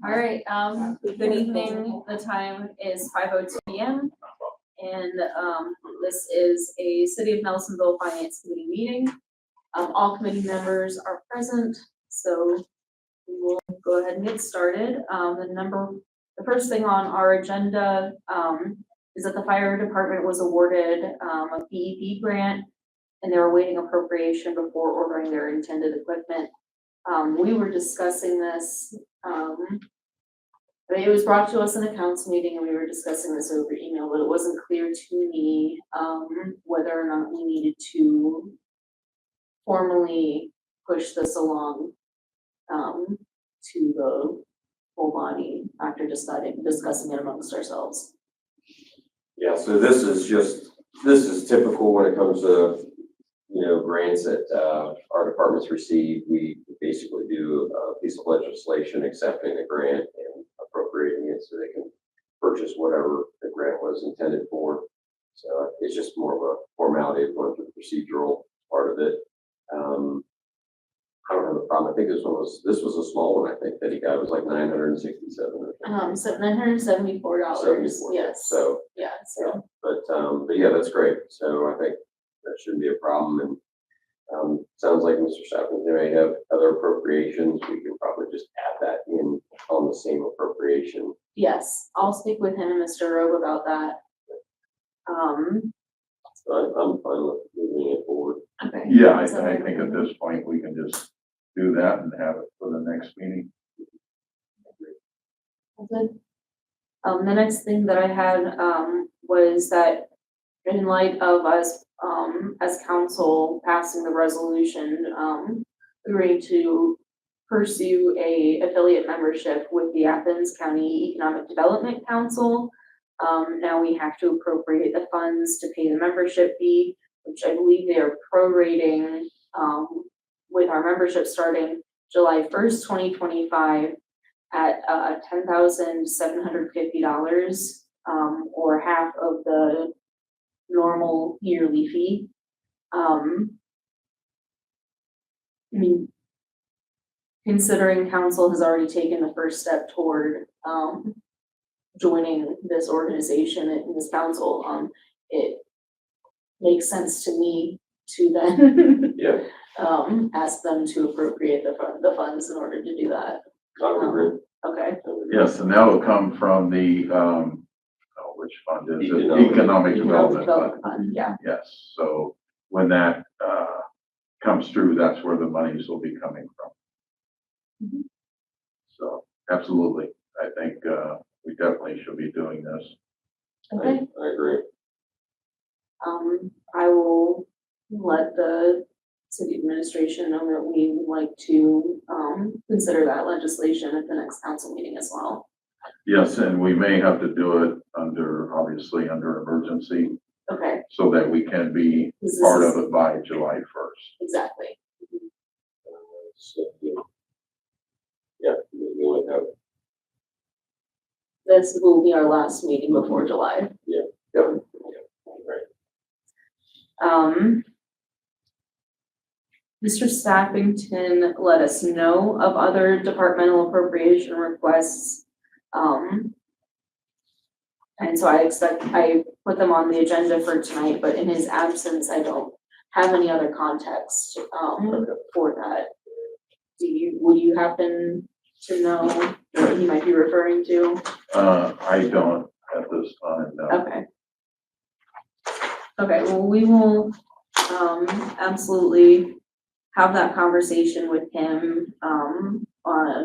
All right, good evening. The time is 5:02 p.m. And this is a City of Nelsonville Finance Committee meeting. All committee members are present, so we will go ahead and get started. The first thing on our agenda is that the fire department was awarded a PEP grant, and they were awaiting appropriation before ordering their intended equipment. We were discussing this. It was brought to us in a council meeting, and we were discussing this over email, but it wasn't clear to me whether or not we needed to formally push this along to the full body after discussing it amongst ourselves. Yeah, so this is typical when it comes to, grants that our departments receive. We basically do a piece of legislation accepting the grant and appropriating it so they can purchase whatever the grant was intended for. So it's just more of a formality of going through the procedural part of it. I don't have a problem. I think this was a small one. I think that he got, it was like $967. So $974. Yes. So yeah. So but yeah, that's great. So I think that shouldn't be a problem. And sounds like Mr. Stafford may have other appropriations. We can probably just add that in on the same appropriation. yes, I'll speak with him and Mr. Rowe about that. So I'm fine with moving it forward. Okay. Yeah, I think at this point we can just do that and have it for the next meeting. Good. The next thing that I had was that in light of us as council passing the resolution agreeing to pursue a affiliate membership with the Athens County Economic Development Council, now we have to appropriate the funds to pay the membership fee, which I believe they are prorating with our membership starting July 1st, 2025 at $10,750 or half of the normal yearly fee. I mean, considering council has already taken the first step toward joining this organization and this council, it makes sense to me to then Yeah. ask them to appropriate the funds in order to do that. I would agree. Okay. Yes, and that will come from the, which fund is it? Economic Development Fund. Yeah. Yes, so when that comes through, that's where the monies will be coming from. Mhm. So absolutely, I think we definitely should be doing this. Okay. I agree. I will let the city administration know that we would like to consider that legislation at the next council meeting as well. Yes, and we may have to do it obviously under emergency, Okay. so that we can be part of it by July 1st. Exactly. So, yeah, we only have. This will be our last meeting before July. Yeah. Right. Mr. Staffington let us know of other departmental appropriation requests. And so I put them on the agenda for tonight, but in his absence, I don't have any other context for that. Would you happen to know what he might be referring to? I don't at this time, no. Okay. Okay, well, we will absolutely have that conversation with him on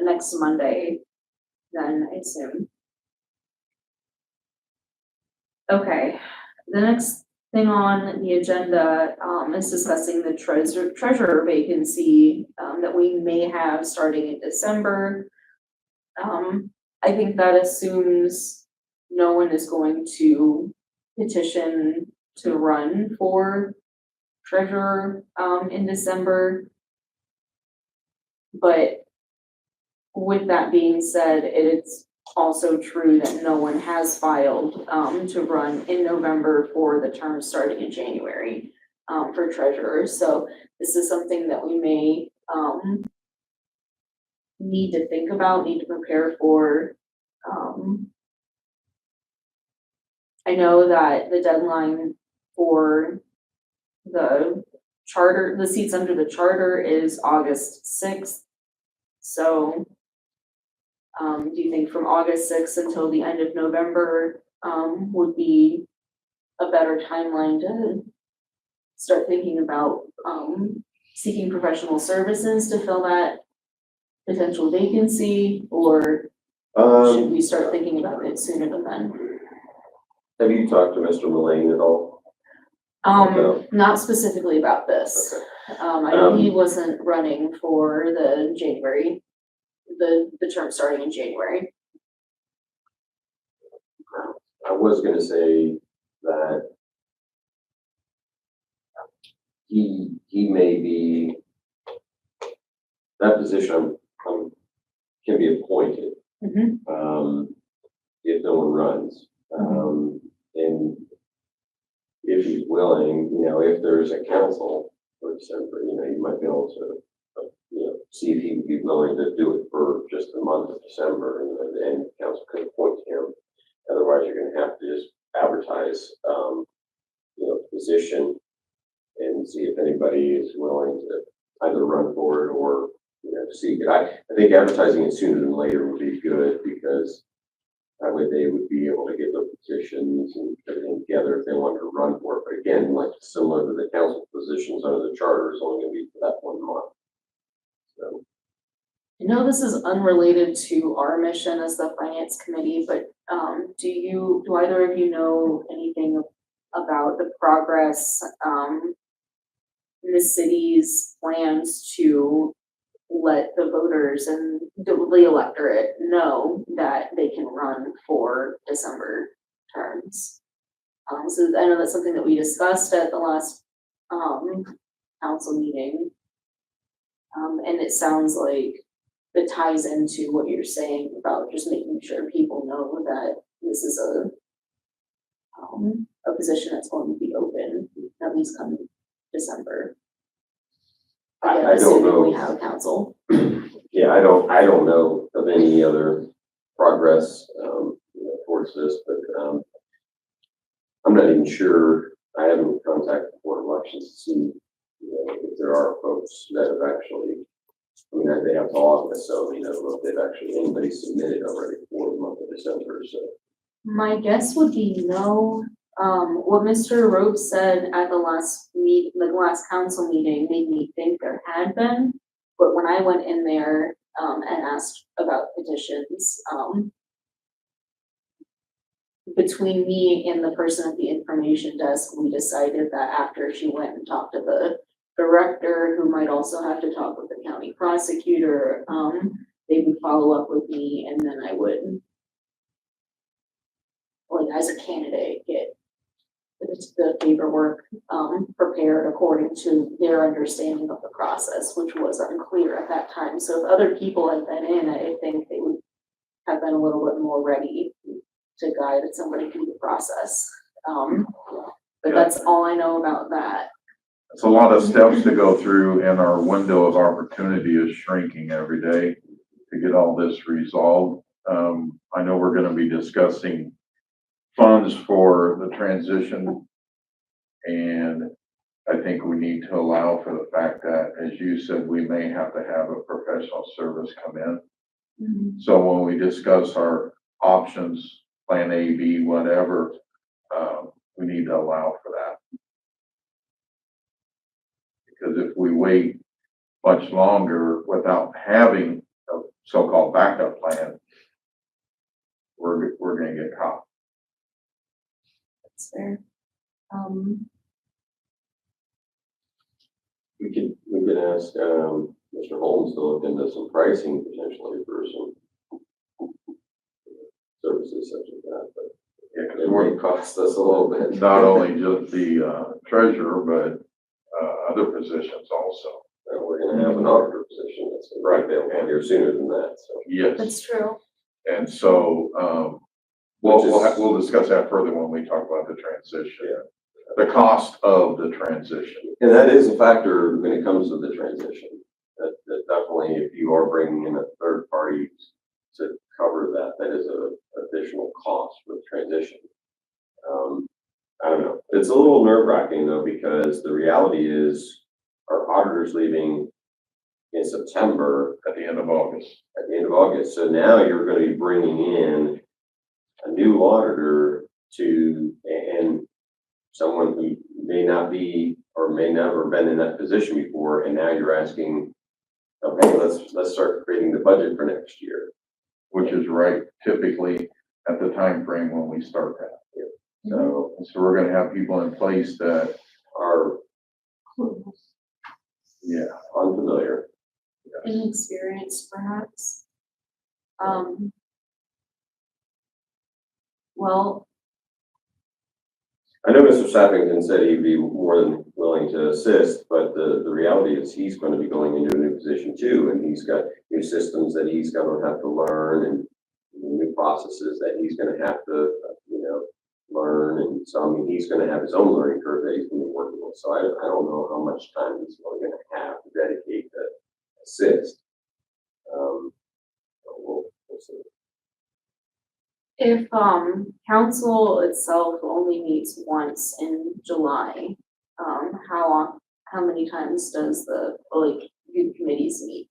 next Monday, then I assume. Okay, the next thing on the agenda is discussing the treasurer vacancy that we may have starting in December. I think that assumes no one is going to petition to run for treasurer in December. But with that being said, it's also true that no one has filed to run in November for the term starting in January for treasurer. So this is something that we may need to think about, need to prepare for. I know that the deadline for the charter, the seats under the charter is August 6th. So, do you think from August 6th until the end of November, would be a better timeline to start thinking about, seeking professional services to fill that potential vacancy, or should we start thinking about it sooner than then? Have you talked to Mr. Mullane at all? No. Not specifically about this. Okay. I know he wasn't running for the January, the term starting in January. I was gonna say that he may be, that position can be appointed. If no one runs. And if he's willing, if there's a council for December, you might be able to, see if he would be willing to do it for just the month of December, and council could appoint him. Otherwise, you're gonna have to just advertise, position and see if anybody is willing to either run for it or, to seek it. I think advertising it sooner than later would be good, because that way they would be able to get their petitions and everything together if they wanted to run for it. But again, like similar to the council positions under the charter, it's only gonna be for that 1 month. So. I know this is unrelated to our mission as the finance committee, but, do either of you know anything about the progress, in the city's plans to let the voters and the electorate know that they can run for December terms? So I know that's something that we discussed at the last, council meeting. And it sounds like it ties into what you're saying about just making sure people know that this is a position that's going to be open at least come December. Again, I don't assuming know. we have council. Yeah, I don't know of any other progress, towards this, but, I'm not even sure. I haven't contacted the Board of Elections to see, if there are folks that have actually, they have to August, so, I don't know if they've actually, anybody submitted already for the month of December, so. My guess would be no. What Mr. Rope said at the last council meeting made me think there had been, but when I went in there, and asked about petitions, between me and the person at the information desk, we decided that after she went and talked to the director, who might also have to talk with the county prosecutor, they would follow up with me, and then I would, as a candidate, get the paperwork, prepared according to their understanding of the process, which was unclear at that time. So if other people had been in, I think they would have been a little bit more ready to guide somebody through the process. But that's all I know about that. It's a lot of steps to go through, and our window of opportunity is shrinking every day to get all this resolved. I know we're going to be discussing funds for the transition, and I think we need to allow for the fact that, as you said, we may have to have a professional service come in. So when we discuss our options, plan A, B, whatever, we need to allow for that. Because if we wait much longer without having a so-called backup plan, we're going to get caught. That's fair. We could ask, Mr. Holmes to look into some pricing potentially for some services such as that, but Yeah, it may cost us a little bit. not only just the treasurer, but other positions also. And we're gonna have an auditor position that's right available here sooner than that, so. Yes, That's true. and so we'll discuss that further when we talk about the transition. Yeah. The cost of the transition. And that is a factor when it comes to the transition. definitely, if you are bringing in a third party to cover that, that is a additional cost for the transition. I don't know. It's a little nerve wracking though, because the reality is our auditor's leaving in September. At the end of August. At the end of August. So now you're going to be bringing in a new auditor and someone who may not be or may never been in that position before. And now you're asking, okay, let's start creating the budget for next year. Which is right typically at the time frame when we start that. So we're gonna have people in place that Are yeah, unfamiliar. Inexperienced perhaps. Well, I know Mr. Sappington said he'd be more than willing to assist, but the reality is he's going to be going into a new position too, and he's got new systems that he's going to have to learn and new processes that he's going to have to, learn. And so, I mean, he's going to have his own learning curve that he's going to be working with. So I don't know how much time he's really going to have to dedicate to assist. We'll see. if, council itself only meets once in July, how many times does do the committees meet?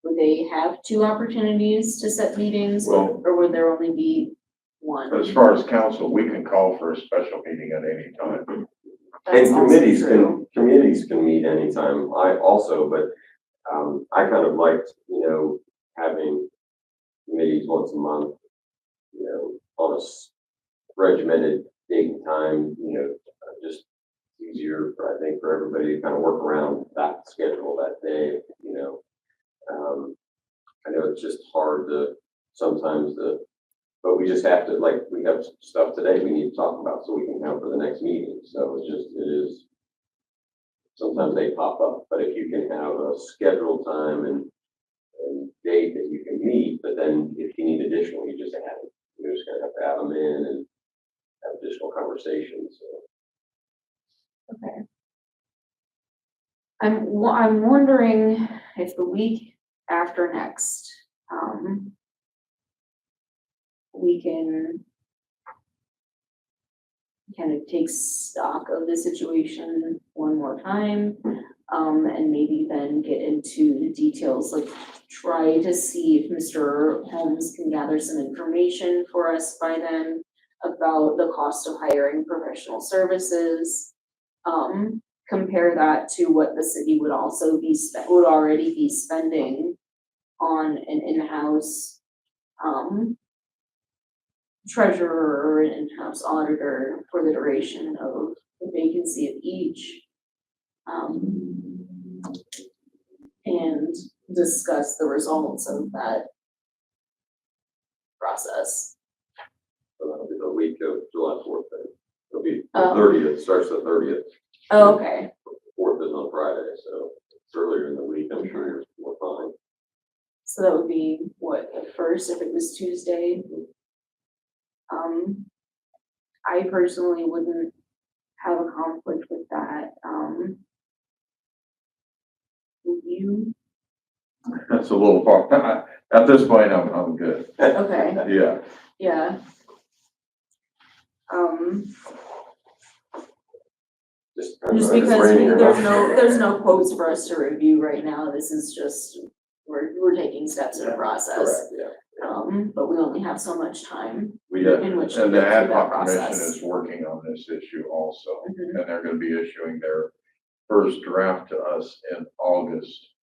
Would they have two opportunities to set meetings, Well- or would there only be one? as far as council, we can call for a special meeting at any time. That's And also true. committees can meet anytime. I also, but I kind of liked, having committees once a month, on a regimented date and time, just easier, I think, for everybody to kind of work around that schedule that day, I know it's just hard to sometimes but we just have to, we have stuff today we need to talk about so we can have for the next meeting. So it is, sometimes they pop up, but if you can have a scheduled time and date that you can meet, but then if you need additional, you just add it. You're just gonna have to add them in and have additional conversations. So. Okay. I'm wondering if the week after next, we can kind of take stock of the situation one more time, and maybe then get into the details, try to see if Mr. Holmes can gather some information for us by then about the cost of hiring professional services. Compare that to what the city would also would already be spending on an in-house, treasurer or an in-house auditor for the duration of the vacancy of each. And discuss the results of that process. So that'll be the week of July 4th. Then. It'll be the Oh. 30th, starts the 30th. Oh, okay. 4th is on Friday, so it's earlier in the week. I'm sure you're more fine. So that would be what, the first, if it was Tuesday? I personally wouldn't have a conflict with that. Would you? That's a little far. At this point, I'm good. Okay, Yeah. yeah. Just Just if it's because raining or there's not. there's no quotes for us to review right now. This is just, we're taking steps in a process. Correct, yeah. But we only have so much time. We In which to and the get ad through that hoc commission process. is working on this issue also. Mhm. And they're gonna be issuing their first draft to us in August.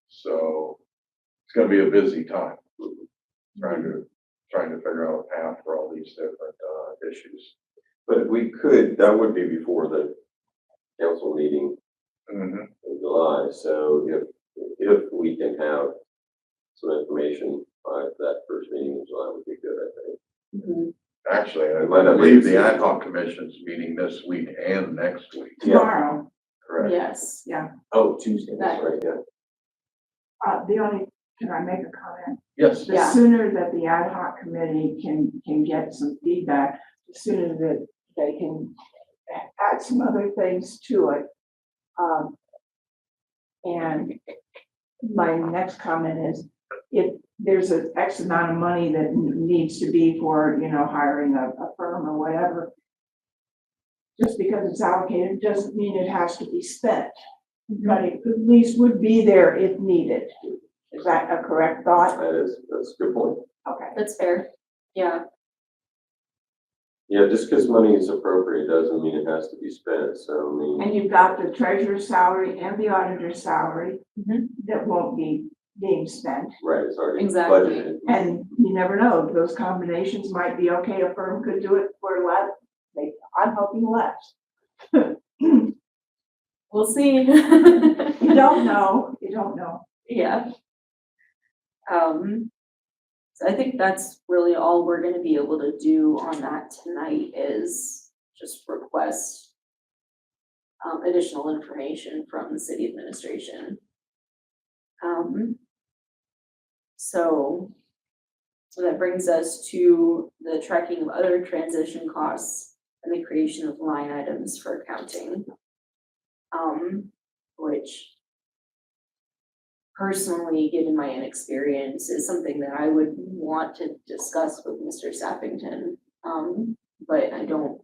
So it's gonna be a busy time, trying to figure out a path for all these different issues. But we could, that would be before the council meeting Mhm. in July. So if we can have some information by that first meeting in July would be good, I think. Mhm. Actually, I Might not believe be- the ad hoc commission's meeting this week and next week. Tomorrow, Correct. Yes. yeah. Oh, Tuesday, That- that's right, yeah. Can I make a comment? Yes. The Yeah. sooner that the ad hoc committee can get some feedback, the sooner that they can add some other things to it. And my next comment is, if there's an X amount of money that needs to be for, hiring a firm or whatever, just because it's allocated doesn't mean it has to be spent, but it at least would be there if needed. Is that a correct thought? That's a good point. Okay. That's fair, yeah, Yeah, just because money is appropriate doesn't mean it has to be spent, so I mean. And you've got the treasurer's salary and the auditor's salary Mhm. that won't be being spent. Right, it's already Exactly. budgeted. And you never know, those combinations might be okay, a firm could do it for less, I'm hoping less. We'll see. You don't know. Yeah. So I think that's really all we're gonna be able to do on that tonight is just request additional information from the city administration. So that brings us to the tracking of other transition costs and the creation of line items for accounting. Which personally, given my inexperience, is something that I would want to discuss with Mr. Sappington. But I don't.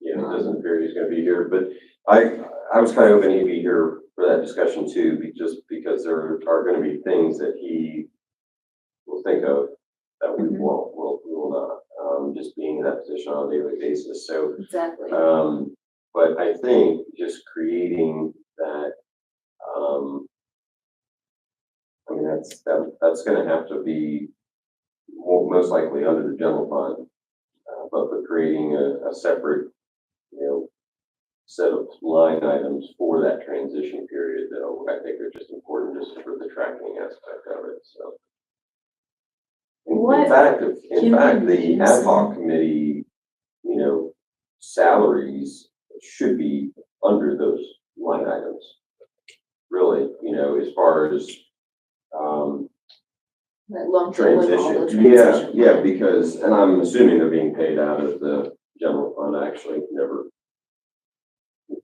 Yeah, it doesn't appear he's gonna be here, but I was kind of hoping he'd be here for that discussion too, just because there are gonna be things that he will think of that we Mhm. will not, just being in that position on a daily basis, so. Exactly. But I think just creating that, I mean, that's gonna have to be most likely under the general fund. But for creating a separate, set of line items for that transition period that I think are just important just for the tracking aspect of it, so. What In fact, can we the use ad hoc committee, salaries should be under those line items. Really, as far as, That lumped in with all the transition, yeah, transition. because, and I'm assuming they're being paid out of the general fund. I actually never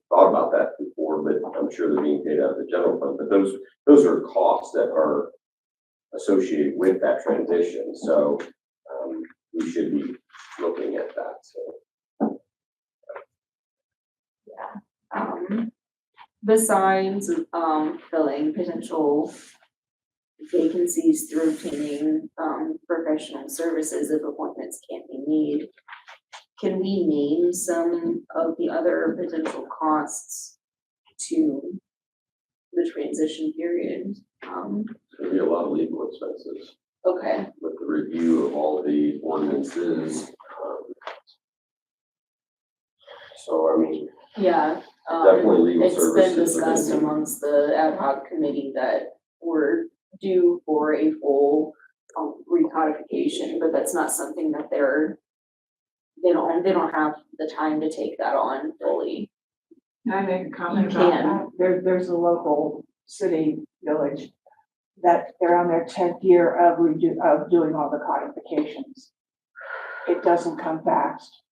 thought about that before, but I'm sure they're being paid out of the general fund, but those are costs that are associated with that transition, so, we should be looking at that, so. Besides, filling potential vacancies through obtaining, professional services if appointments can't be made, can we name some of the other potential costs to the transition period? There's gonna be a lot of legal expenses Okay, with the review of all the ordinances. So, I mean, yeah. definitely legal It's been services are gonna discussed be- amongst the ad hoc committee that we're due for a full recodification, but that's not something that they don't have the time to take that on fully. Can I make a comment You about can. that? There's a local city, village, that they're on their 10th year of doing all the codifications. It doesn't come fast.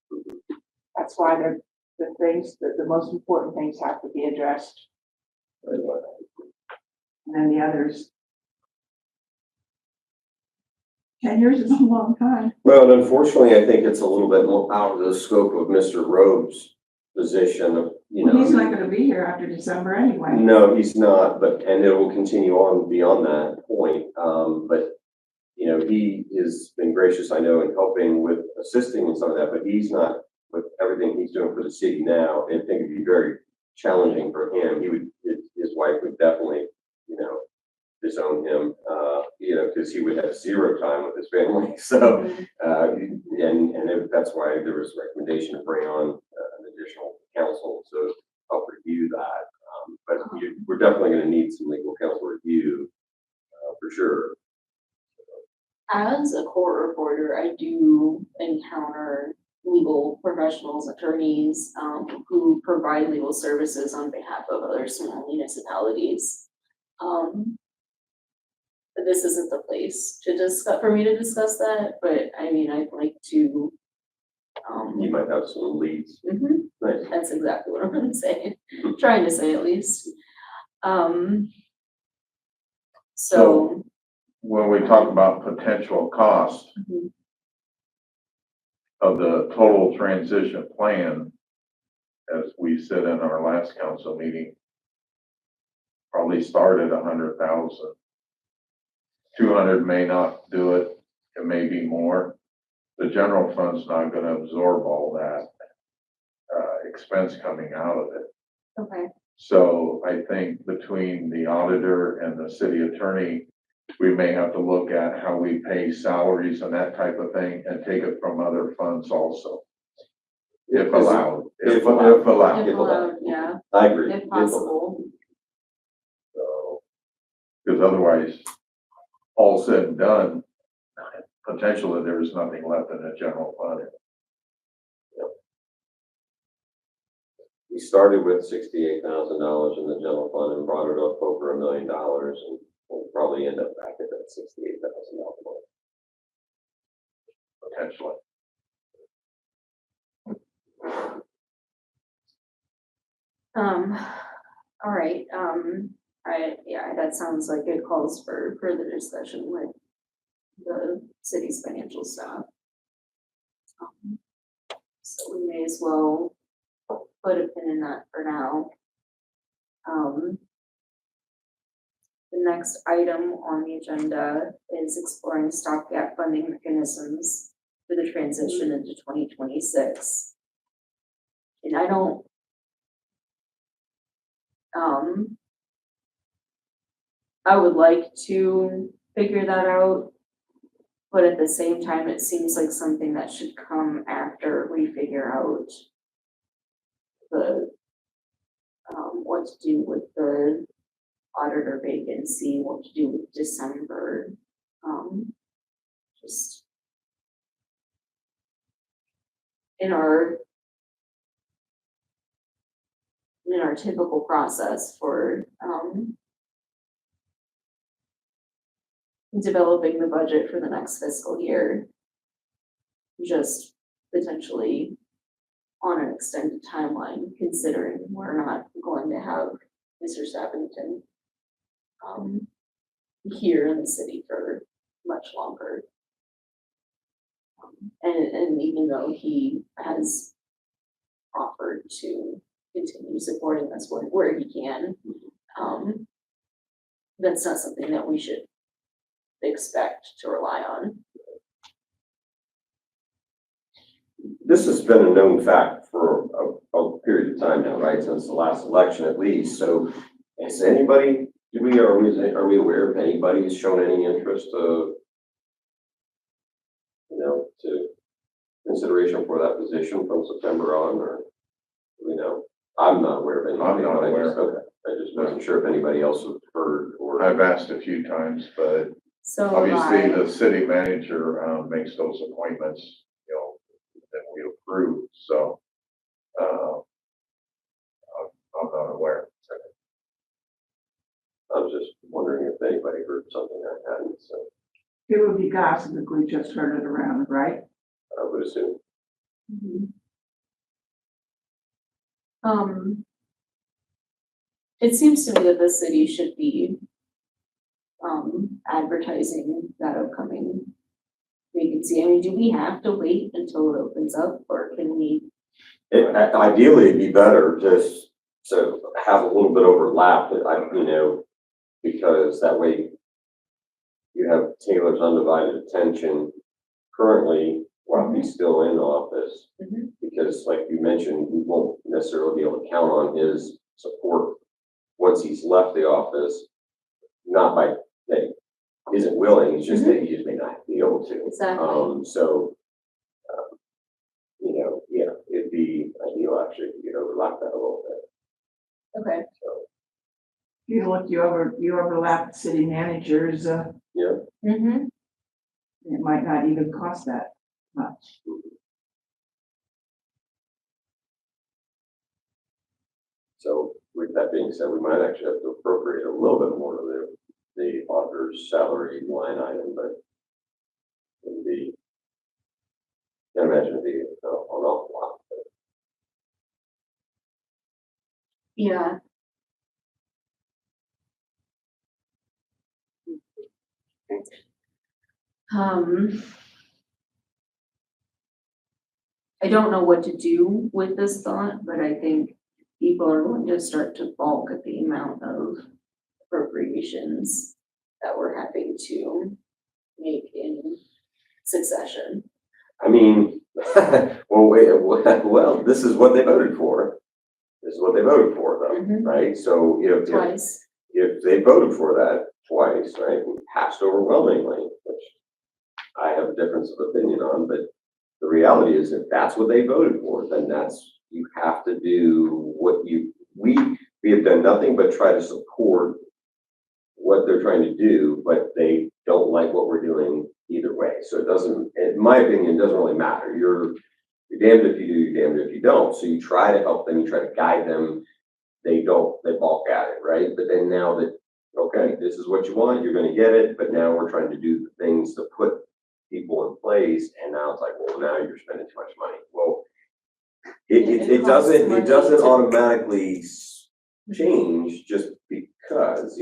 That's why the most important things have to be addressed, and then the others. 10 years is a long time. Well, and unfortunately, I think it's a little bit more out of the scope of Mr. Robe's position of, He's not gonna be here after December anyway. No, he's not, and it will continue on beyond that point. But, he has been gracious, I know, in helping with assisting in some of that, but he's not, with everything he's doing for the city now, I think it'd be very challenging for him. His wife would definitely, disown him, because he would have zero time with his family. So, that's why there was a recommendation to bring on an additional counsel to help review that. But we're definitely going to need some legal counsel review for sure. As a court reporter, I do encounter legal professionals, attorneys, who provide legal services on behalf of other small municipalities. But this isn't the place for me to discuss that, but I mean, I'd like to. You might have some leads. Mhm. Nice. That's exactly what I'm gonna say, trying to say at least. So, When we talk about potential cost mhm, of the total transition plan, as we said in our last council meeting, probably start at 100,000. 200 may not do it, it may be more. The general fund's not gonna absorb all that, expense coming out of it. okay, So I think between the auditor and the city attorney, we may have to look at how we pay salaries and that type of thing and take it from other funds also. If allowed, if allowed. if allowed, yeah, I agree. if possible, So, because otherwise, all said and done, potentially there is nothing left in the general fund. We started with $68,000 in the general fund and brought it up over $1 million, and we'll probably end up back at that $68,000 mark. Potentially. all right, yeah, that sounds like it calls for further discussion with the city's financial staff. So we may as well put a pin in that for now. The next item on the agenda is exploring stopgap funding mechanisms for the transition into 2026. And I don't, I would like to figure that out, but at the same time, it seems like something that should come after we figure out the, what to do with the auditor vacancy, what to do with December, just in our typical process for, developing the budget for the next fiscal year, just potentially on an extended timeline, considering we're not going to have Mr. Stabbington here in the city for much longer. And even though he has offered to continue supporting us where he can, that's not something that we should expect to rely on. This has been a known fact for a period of time now, right, since the last election at least. So is anybody, are we aware of anybody who's shown any interest to consideration for that position from September on, or I'm not aware of anybody. I'm not aware. Okay, I just wasn't sure if anybody else had heard or. I've asked a few times, but So obviously the city manager, makes those appointments, that we approve, so, I'm not aware. I was just wondering if anybody heard something I hadn't, so It would be gossip if we just heard it around, right? I would assume. It seems to me that the city should be advertising that upcoming vacancy. I mean, do we have to wait until it opens up, or can we? Ideally, it'd be better just to have a little bit overlap, because that way you have Taylor's undivided attention currently while he's still in office. Mhm. Because like you mentioned, we won't necessarily be able to count on his support once he's left the office, not by that he isn't willing, it's just that he just may not be able to. Exactly. Yeah, it'd be ideal actually if you could overlap that a little bit. Okay. So, You overlap city managers, yeah. Mm-hmm. it might not even cost that much. So with that being said, we might actually have to appropriate a little bit more of the auditor's salary line item, but it'd be, I can't imagine it'd be an awful lot. But Yeah. I don't know what to do with this thought, but I think people are going to start to balk at the amount of appropriations that we're having to make in succession. I mean, well, this is what they voted for. This is what they voted for though, Mhm. right? So Twice. if they voted for that twice, right, and passed overwhelmingly, which I have a difference of opinion on, but the reality is if that's what they voted for, then you have to do we have done nothing but try to support what they're trying to do, but they don't like what we're doing either way. So it doesn't, in my opinion, it doesn't really matter. You're damned if you do, you're damned if you don't. So you try to help them, you try to guide them. They balk at it, right? But then now that, okay, this is what you want, you're gonna get it, but now we're trying to do the things to put people in place, and now it's like, well, now you're spending too much money. Well, it costs doesn't money to- automatically change just because,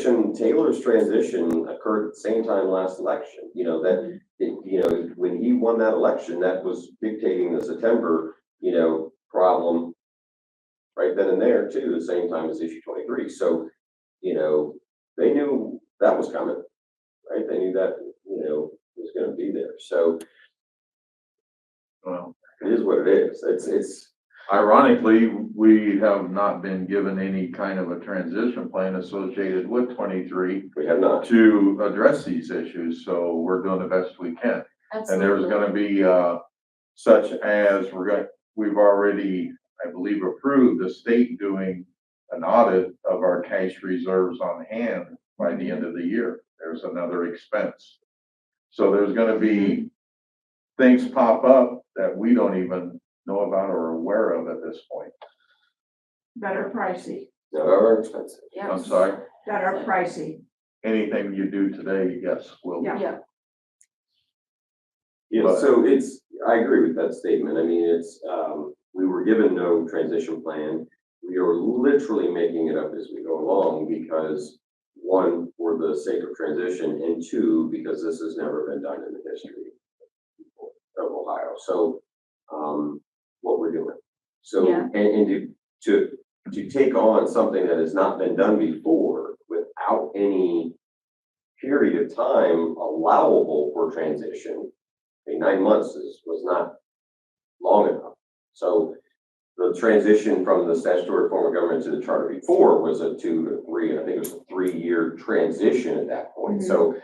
and Taylor's transition occurred at the same time last election, when he won that election, that was dictating the September, problem right then and there too, the same time as issue 23. So, they knew that was coming, right? They knew that, was gonna be there. So Well, it is what it is. It's ironically, we have not been given any kind of a transition plan associated with 23 we have not. to address these issues, so we're doing the best we can. And there's gonna be, such as we've already, I believe, approved the state doing an audit of our cash reserves on hand by the end of the year. There's another expense. So there's gonna be things pop up that we don't even know about or are aware of at this point. That are pricey, That are expensive. Yeah. I'm sorry, that are pricey. anything you do today, yes, will. Yeah. Yeah. Yeah, But- so I agree with that statement. I mean, we were given no transition plan. We are literally making it up as we go along because one, for the sake of transition, and two, because this has never been done in the history of Ohio. So, what we're doing. So, Yeah. and to take on something that has not been done before without any period of time allowable for transition, I mean, 9 months was not long enough. So the transition from the statutory form of government to the charter before was a 2 to 3, I think it was a 3-year transition at that point. Mhm. So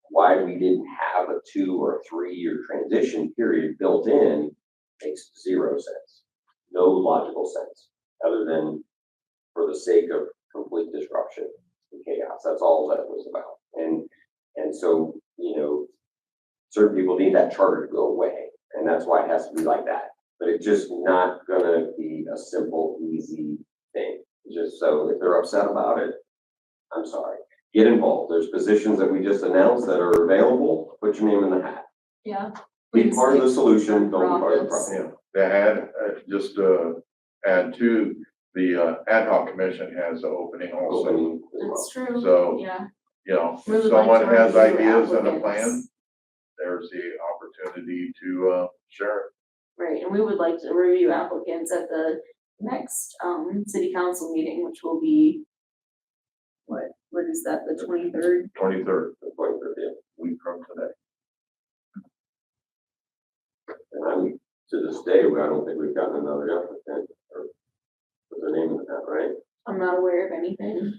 why we didn't have a 2 or 3-year transition period built in makes zero sense. No logical sense, other than for the sake of complete disruption and chaos. That's all that was about. And so, certain people need that charter to go away, and that's why it has to be like that. But it's just not gonna be a simple, easy thing. Just so if they're upset about it, I'm sorry. Get involved. There's positions that we just announced that are available. Put your name in the hat. Yeah. Be part of the solution, don't be part of the Profits. problem. Yeah, just add to the ad hoc commission has an opening also. Opening as well. That's true. So, Yeah. If We would like someone to has review ideas and a applicants. plan, there's the opportunity to share it. Right, and we would like to review applicants at the next, city council meeting, which will be, what is that, the 23rd? 23rd, The point of it. week from today. And to this day, I don't think we've gotten another applicant or put their name in the hat, right? I'm not aware of anything.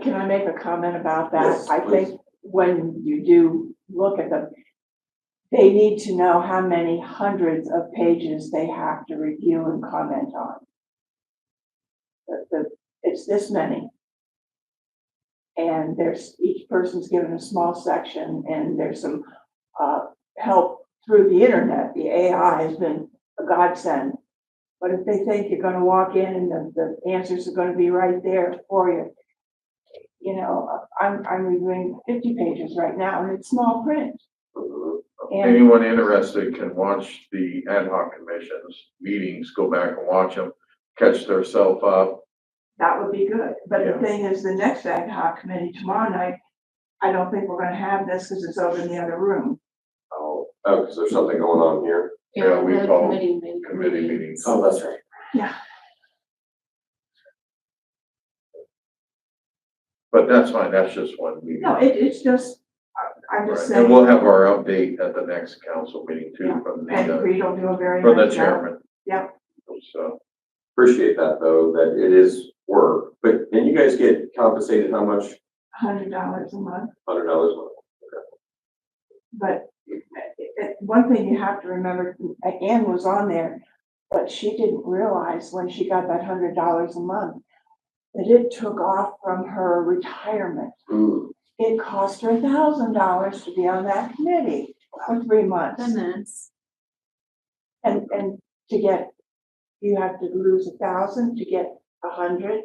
Can I make a comment about that? Yes, I think when you do look at them, they need to know how many hundreds of pages they have to review and comment on. It's this many. And each person's given a small section, and there's some help through the internet. The AI has been a godsend. But if they think you're gonna walk in and the answers are gonna be right there for you, I'm reviewing 50 pages right now, and it's small print. Mhm. And Anyone interested can watch the ad hoc commission's meetings, go back and watch them, catch theirself up. that would be good. But the Yeah. thing is, the next ad hoc committee tomorrow night, I don't think we're gonna have this because it's over in the other room. Oh, because there's something going on here. Yeah, we the call committee meetings. Oh, that's right. Yeah. But that's fine, that's just one meeting. No, it's just, I'm just Right. saying. And we'll have our update at the next council meeting too Yeah. from And the, Reed will do a very from the nice job. chairman. Yep. So, Appreciate that though, that it is work, but then you guys get compensated how much? $100 a month. $100 a month. But one thing you have to remember, Ann was on there, but she didn't realize when she got that $100 a month that it took off from her retirement. Hmm. It cost her $1,000 to be on that committee for 3 months. Goodness. And to get, you have to lose 1,000 to get 100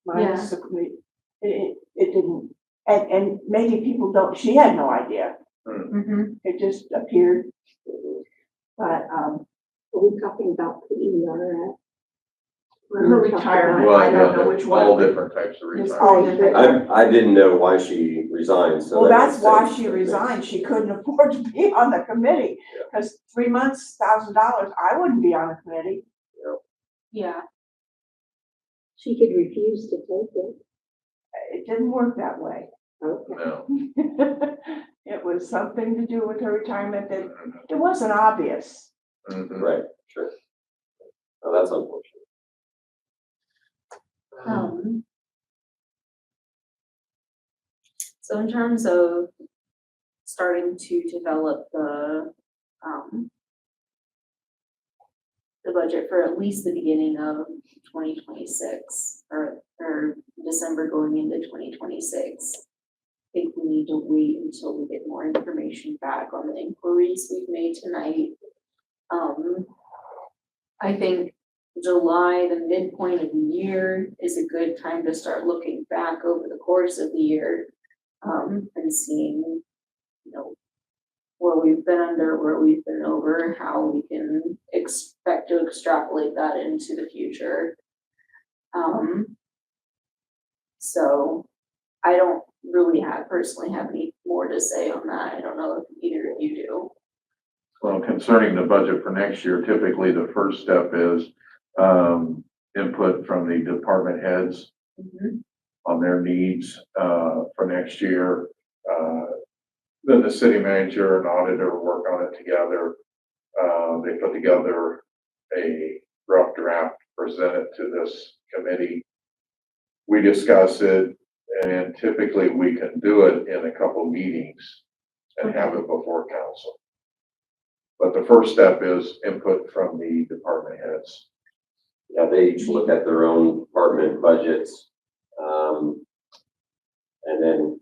minus the committee. It didn't, and maybe people don't, she had no idea. Mm-hmm. It just appeared. But, Are we talking about putting her at? her retirement, well, I don't know yeah, which one. all different types of It's retirement. all different. I didn't know why she resigned, so. Well, that that's makes why sense. she That makes resigned. She sense. couldn't afford to be on the committee. Yeah. Because 3 months, $1,000, I wouldn't be on the committee. Yeah. She could refuse to take it. It didn't work that way. Okay. No. It was something to do with her retirement that it wasn't obvious. Mhm. Right, sure. Oh, that's unfortunate. So in terms of starting to develop the budget for at least the beginning of 2026 or December going into 2026. I think we need to wait until we get more information back on the inquiries we've made tonight. I think July, the midpoint of the year, is a good time to start looking back over the course of the year, and seeing, where we've been under, where we've been over, how we can expect to extrapolate that into the future. So I don't really personally have any more to say on that. I don't know if either of you do. Well, concerning the budget for next year, typically the first step is, input from the department heads on their needs, for next year. Then the city manager and auditor work on it together. They put together a rough draft, present it to this committee. We discuss it, and typically we can do it in a couple meetings and have it before council. But the first step is input from the department heads. Yeah, they each look at their own department budgets. And then,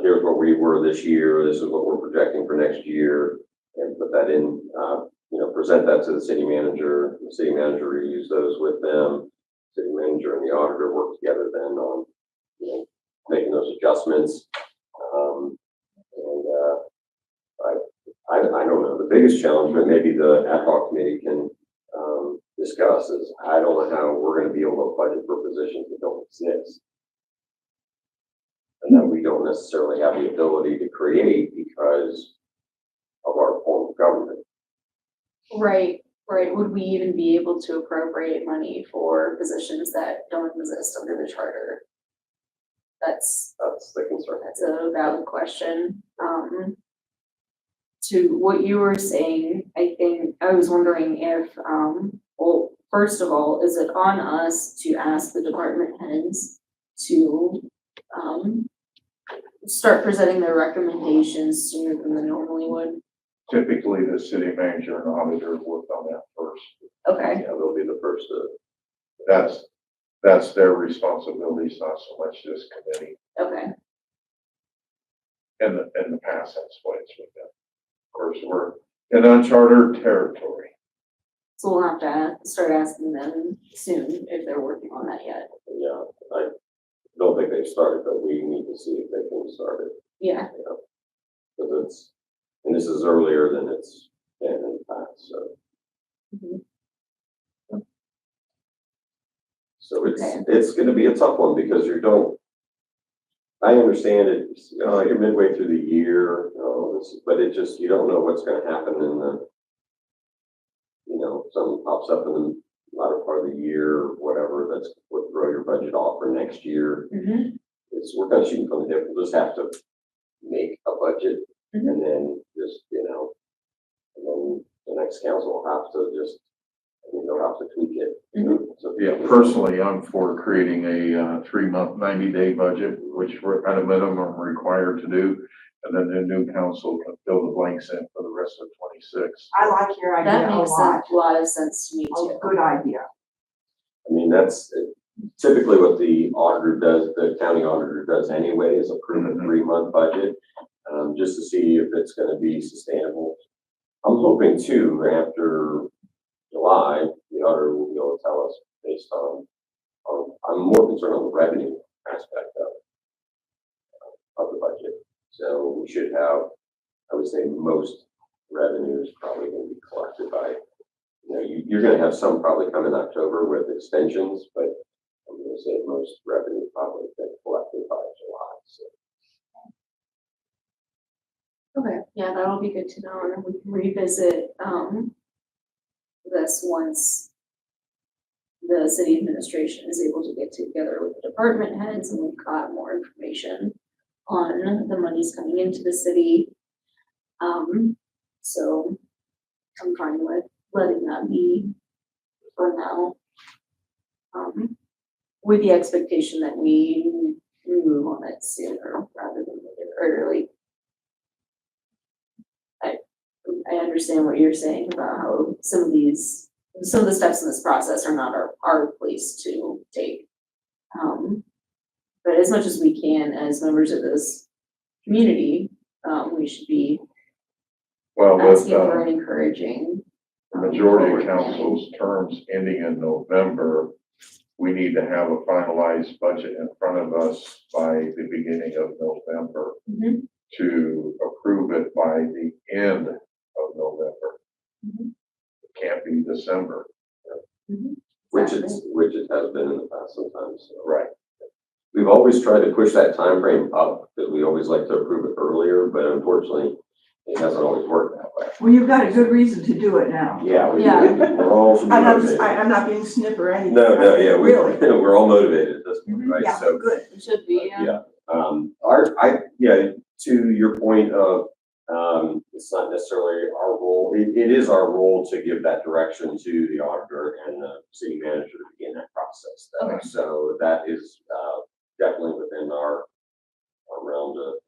here's where we were this year, this is what we're projecting for next year, and put that in, present that to the city manager. The city manager reviews those with them. City manager and the auditor work together then on, making those adjustments. I don't know, the biggest challenge that maybe the ad hoc committee can discuss is, I don't know how we're gonna be able to budget for positions that don't exist. And that we don't necessarily have the ability to create because of our form of government. Right. Would we even be able to appropriate money for positions that don't exist under the charter? That's The concern. That's a valid question. To what you were saying, I think, I was wondering if, well, first of all, is it on us to ask the department heads to, start presenting their recommendations sooner than they normally would? Typically, the city manager and auditor work on that first. Okay, Yeah, they'll be the first to. That's their responsibilities, not so much this committee. okay, In the past, that's what it's with them. Of course, we're in uncharted territory. so we'll have to start asking them soon if they're working on that yet. Yeah, I don't think they've started, but we need to see if they can start it. Yeah, Because this is earlier than it's been in the past, so. Mhm. So Okay. it's gonna be a tough one because I understand it, you're midway through the year, but it just, you don't know what's gonna happen in the, something pops up in the latter part of the year, or whatever, that's what throw your budget off for next year. Mhm. We're kind of shooting from the hip, we'll just have to make a budget and then just, and then the next council will have to just, they'll have to tweak it. So, Yeah, personally, I'm for creating a 3-month, 90-day budget, which we're at a minimum required to do. And then the new council can fill the blanks in for the rest of 26. I like your idea That a makes lot. a lot of sense to me Oh, too. good idea. I mean, that's typically what the auditor does, the county auditor does anyway, is approve a 3-month budget, just to see if it's gonna be sustainable. I'm hoping too, after July, the auditor will be able to tell us based on, I'm more concerned on the revenue aspect of the budget. So we should have, I would say, most revenue is probably gonna be collected by, you're gonna have some probably come in October with extensions, but I'm gonna say most revenue probably been collected by July, so. Okay, yeah, that'll be good to know, and then we can revisit, this once the city administration is able to get together with the department heads and we've got more information on the monies coming into the city. So I'm fine with letting that be for now. With the expectation that we move on it sooner rather than later, early. I understand what you're saying about how some of the steps in this process are not our place to take. But as much as we can as members of this community, we should be Well, with asking for and encouraging. the majority of forward planning. council's terms ending in November, we need to have a finalized budget in front of us by the beginning of November Mhm. to approve it by the end of November. Mhm. It can't be December. Which Exactly. it has been in the past sometimes, so. Right. We've always tried to push that time frame up, because we always like to approve it earlier, but unfortunately, it hasn't always worked that way. Well, you've got a good reason to do it now. Yeah, Yeah. we're all motivated. I'm not being snip or anything. No, yeah, Really. we're all motivated at this point, right? Yeah, So, good. It should be, yeah. to your point of, it's not necessarily our role, it is our role to give that direction to the auditor and the city manager to begin that process. though. Okay. So that is, definitely within our realm to,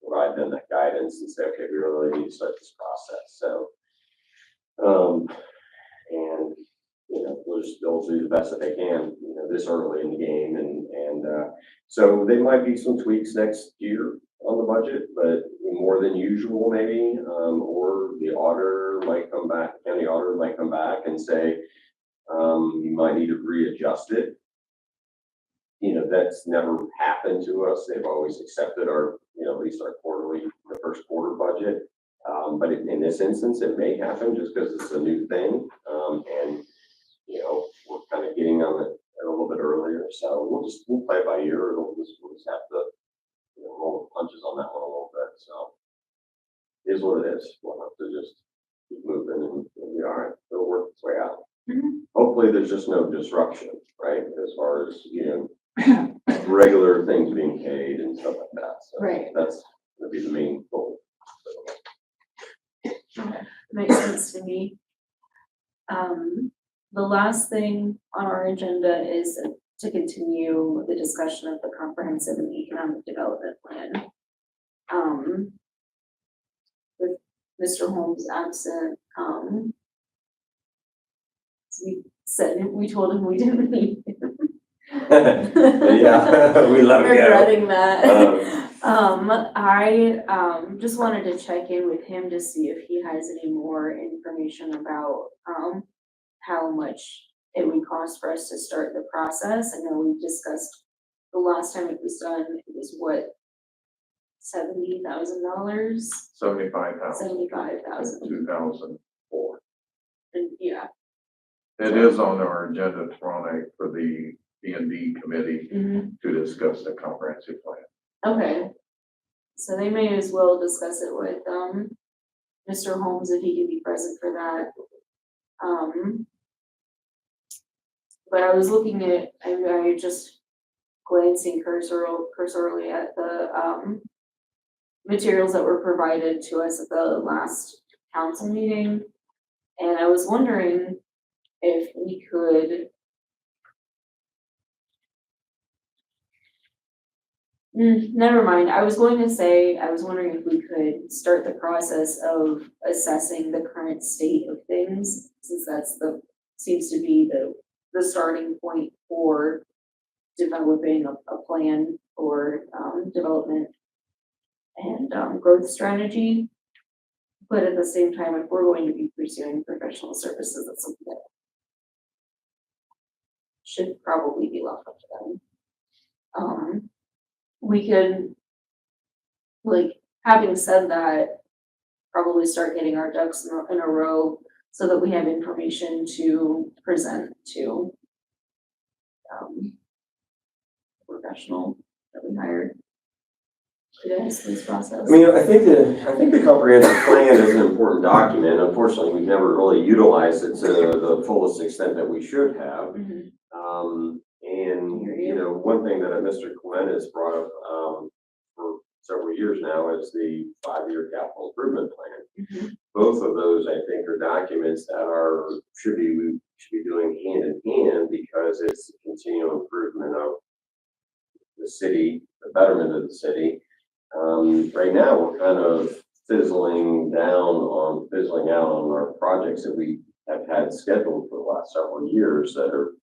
provide them that guidance and say, okay, we really need to start this process, so. And, they'll do the best that they can, this early in the game, and so there might be some tweaks next year on the budget, but more than usual maybe, or the auditor might come back, county auditor might come back and say, you might need to readjust it. That's never happened to us, they've always accepted our, at least our the first quarter budget. But in this instance, it may happen just because it's a new thing, and, we're kind of getting on it a little bit earlier, so we'll play it by ear, we'll just have to, roll the punches on that one a little bit, so. It is what it is, we'll have to just keep moving and it'll be all right, it'll work its way out. Mhm. Hopefully, there's just no disruption, right, as far as, regular things being paid and stuff like that, so. Right. That's gonna be the main goal. Okay, makes sense to me. The last thing on our agenda is to continue the discussion of the comprehensive and economic development plan. With Mr. Holmes absent, so we told him we didn't need him. Yeah, we love you. Regretting that. I just wanted to check in with him to see if he has any more information about how much it would cost for us to start the process. I know we discussed the last time it was done, it was what, $70,000? 75,000. 75,000. 2004. And yeah, It is on our agenda tomorrow night for the B&D committee to discuss the comprehensive plan. Okay. So they may as well discuss it with, Mr. Holmes if he can be present for that. But I was looking at, I just glancing cursorily at the, materials that were provided to us at the last council meeting. And I was wondering if we could never mind. I was going to say, I was wondering if we could start the process of assessing the current state of things, since that's seems to be the starting point for developing a plan for, development and, growth strategy. But at the same time, if we're going to be pursuing professional services, that's something that should probably be left up to them. We could, like, having said that, probably start getting our ducks in a row so that we have information to present to professional that we hired to assist this process. I mean, I think the comprehensive plan is an important document. Unfortunately, we've never really utilized it to the fullest extent that we should have. Mhm. And, you know, one thing that Mr. Clement has brought up, for several years now is the 5-year capital improvement plan. Mhm. Both of those, I think, are documents that we should be doing hand in hand because it's a continual improvement of the city, the betterment of the city. Right now, we're kind of fizzling out on our projects that we have had scheduled for the last several years that are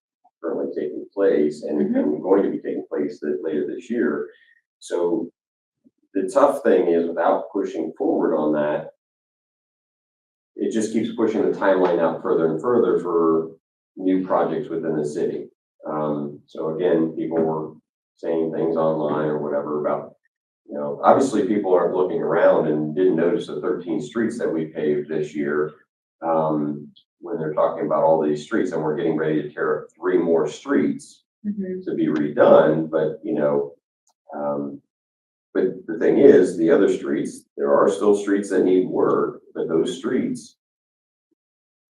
currently taking place and going to be taking place later this year. So the tough thing is without pushing forward on that, it just keeps pushing the timeline out further and further for new projects within the city. So again, people were saying things online or whatever about, you know, obviously people aren't looking around and didn't notice the 13 streets that we paved this year. When they're talking about all these streets and we're getting ready to tear up 3 more streets to be redone, but you know, but the thing is, the other streets, there are still streets that need work, but those streets,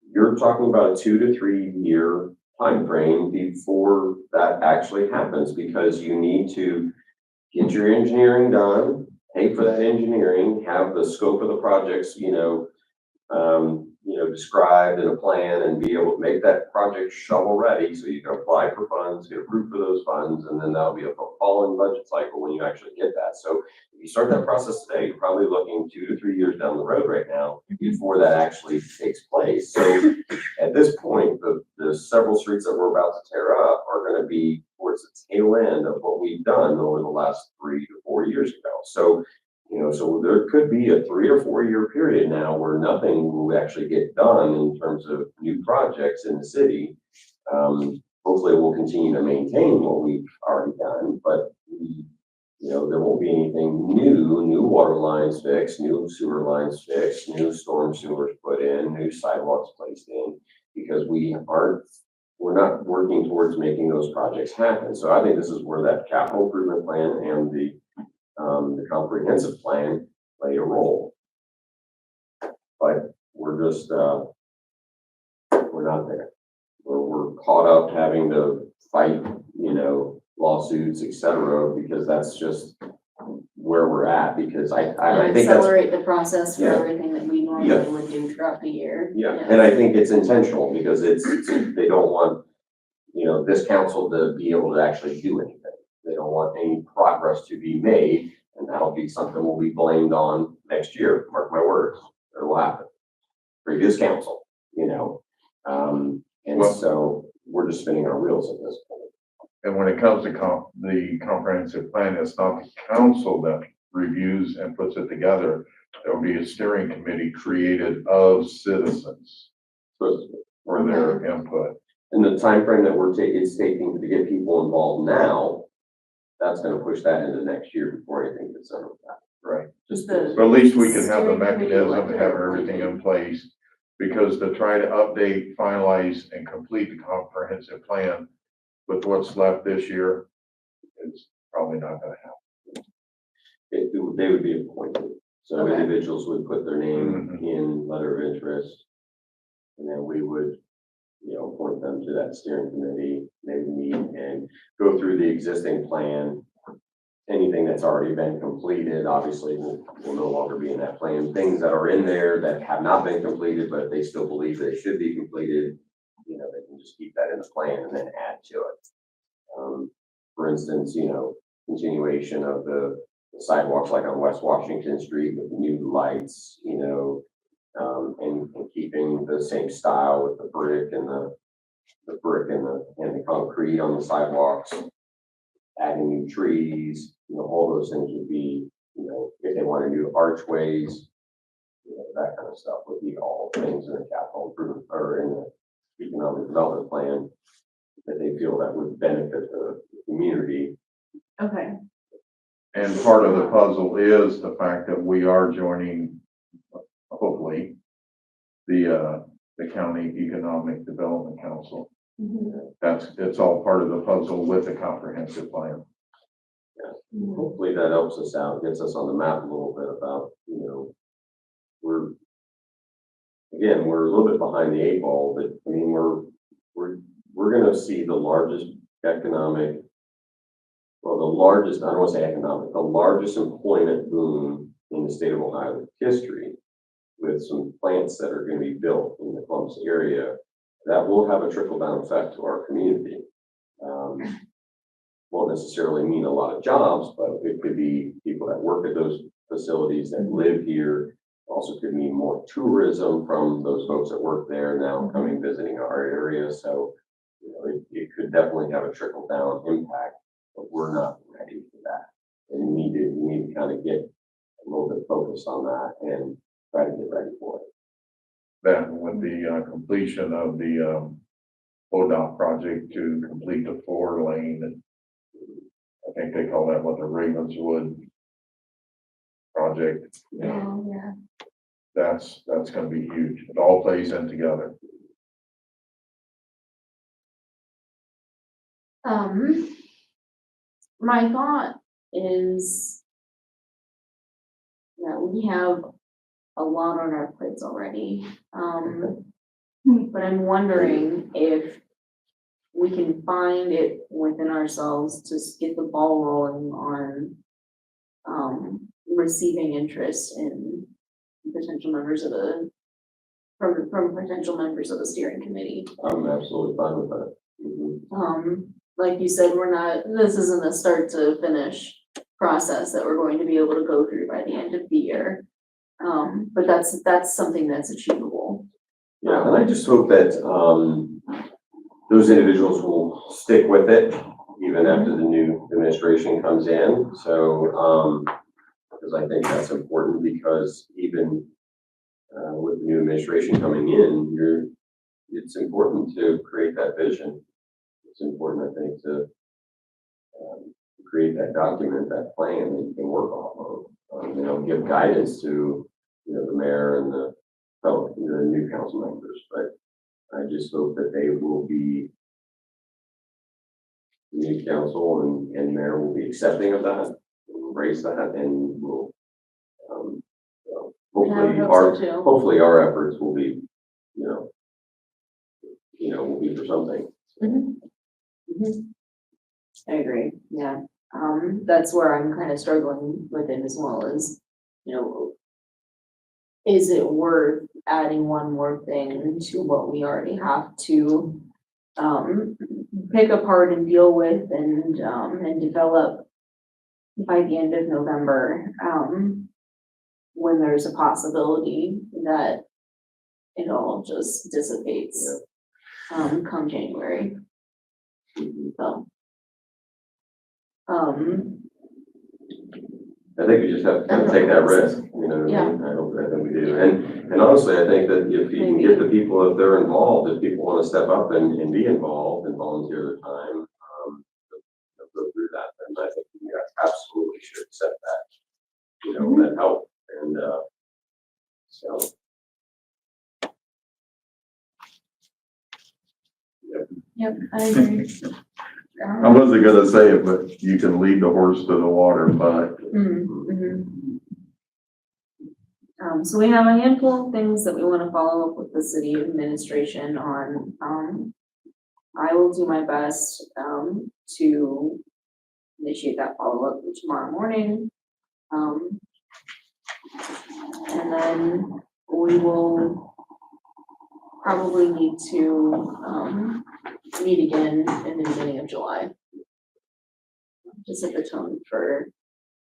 you're talking about a 2 to 3 year time frame before that actually happens because you need to get your engineering done, pay for that engineering, have the scope of the projects, described in a plan and be able to make that project shovel ready. So you can apply for funds, get approved for those funds, and then that'll be a following budget cycle when you actually get that. So if you start that process today, you're probably looking 2 to 3 years down the road right now before that actually takes place. So at this point, the several streets that we're about to tear up are going to be towards the tail end of what we've done over the last 3 to 4 years ago. So so there could be a 3 or 4 year period now where nothing will actually get done in terms of new projects in the city. Hopefully we'll continue to maintain what we've already done, but there won't be anything new water lines fixed, new sewer lines fixed, new storm sewers put in, new sidewalks placed in, because we're not working towards making those projects happen. So I think this is where that capital improvement plan and the comprehensive plan play a role. But we're just, we're not there. We're caught up having to fight, lawsuits, et cetera, because that's just where we're at, because I think that's. Accelerate the process for Yeah. everything that we normally would do throughout the year. Yeah, and I think it's intentional because they don't want, this council to be able to actually do anything. They don't want any progress to be made, and that'll be something we'll be blamed on next year. Mark my words, it will happen. Previous council, and Well- so we're just spinning our wheels at this point. And when it comes to the comprehensive plan, it's not the council that reviews and puts it together. There'll be a steering committee created of citizens for their input. And the timeframe that it's taking to get people involved now, that's gonna push that into next year before anything gets done with that. Right. Just But at least we can have the steering committee mechanism, elected have everything in place Because to try to update, finalize, and complete the comprehensive plan with what's left this year, it's probably not gonna happen. They would be appointed, so Okay. individuals would put their name in letter of interest. And then we would, appoint them to that steering committee, they would meet and go through the existing plan. Anything that's already been completed, obviously, will no longer be in that plan. Things that are in there that have not been completed, but they still believe they should be completed, they can just keep that in the plan and then add to it. For instance, continuation of the sidewalks like on West Washington Street with new lights, and keeping the same style with the brick and the concrete on the sidewalks, adding new trees, all those things would be, if they want to do archways, that kind of stuff would be all things in the capital improvement or in the economic development plan that they feel that would benefit the community. Okay. And part of the puzzle is the fact that we are joining, hopefully, the County Economic Development Council. It's all part of the puzzle with the comprehensive plan. Hopefully that helps us out, gets us on the map a little bit about, we're a little bit behind the eight ball, but I mean, we're gonna see the largest economic, I don't want to say economic, the largest employment boom in the state of Ohio history, with some plants that are going to be built in the Columbus area that will have a trickle down effect to our community. Won't necessarily mean a lot of jobs, but it could be people that work at those facilities that live here. Also could mean more tourism from those folks that work there now coming visiting our area. So, it could definitely have a trickle down impact, but we're not ready for that. And we need to kind of get a little bit focused on that and try to get ready for it. Then with the completion of the ODOT project to complete the 4-lane, I think they call that what the Ravenswood project. Oh, yeah. That's gonna be huge. It all plays in together. My thought is that we have a lot on our plates already. But I'm wondering if we can find it within ourselves to get the ball rolling on receiving interest in potential members of from potential members of the steering committee. I'm absolutely fine with that. Like you said, this isn't a start to finish process that we're going to be able to go through by the end of the year. But that's something that's achievable. Yeah, and I just hope that those individuals will stick with it even after the new administration comes in. So, because I think that's important, because even with the new administration coming in, it's important to create that vision. It's important, I think, to create that document, that plan that you can work off of. Give guidance to the mayor and the new council members. But I just hope that they will be, the new council and mayor will be accepting of that, embrace that, and will hopefully our efforts will be, will be for something. I agree, yeah. That's where I'm kind of struggling with it as well, is, is it worth adding one more thing to what we already have to pick apart and deal with and develop by the end of November, when there's a possibility that it all just dissipates come January. So I think we just have to kind of take that risk, what I mean? I think we do. And honestly, I think that if you can get the people, if they're involved, if people want to step up and be involved and volunteer their time, go through that, then I think you guys absolutely should accept that, that help. And so Yep, I agree. I wasn't gonna say it, but you can lead the horse to the water, but So we have a handful of things that we want to follow up with the city administration on. I will do my best, to initiate that follow-up tomorrow morning. And then we will probably need to, meet again in the beginning of July. To set the tone for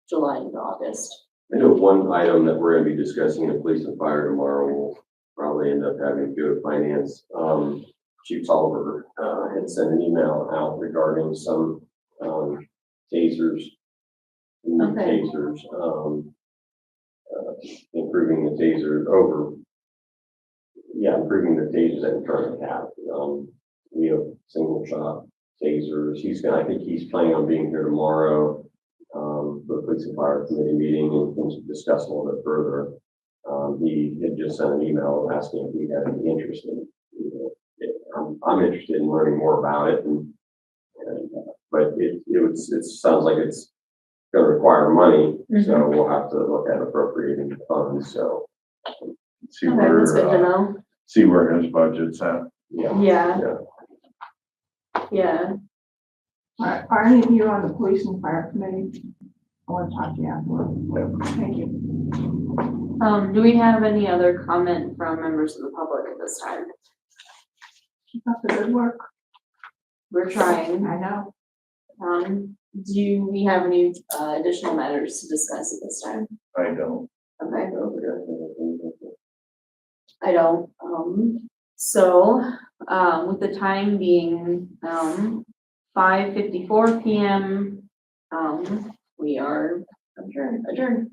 July and August. I know one item that we're gonna be discussing in police and fire tomorrow will probably end up having to go to finance. Chief Tolliver, had sent an email out regarding some, tasers. New Okay. tasers, improving the taser over. Yeah, improving the tasers that we currently have. We have single shot tasers. I think he's planning on being here tomorrow, for the police and fire committee meeting and things to discuss a little bit further. He had just sent an email asking if we had any interest in, I'm interested in learning more about it but it sounds like it's gonna require money, so we'll have to look at appropriating the funds, so. see Okay, that's good to where, know. see where his budget's at. Yeah. Are any of you on the police and fire committee? I want to talk to you afterwards. Thank you. Do we have any other comment from members of the public at this time? Keep up the good work. We're trying. I know. Do we have any additional matters to discuss at this time? I don't. Okay. I don't, so, with the time being, 5:54 PM, we are adjourned.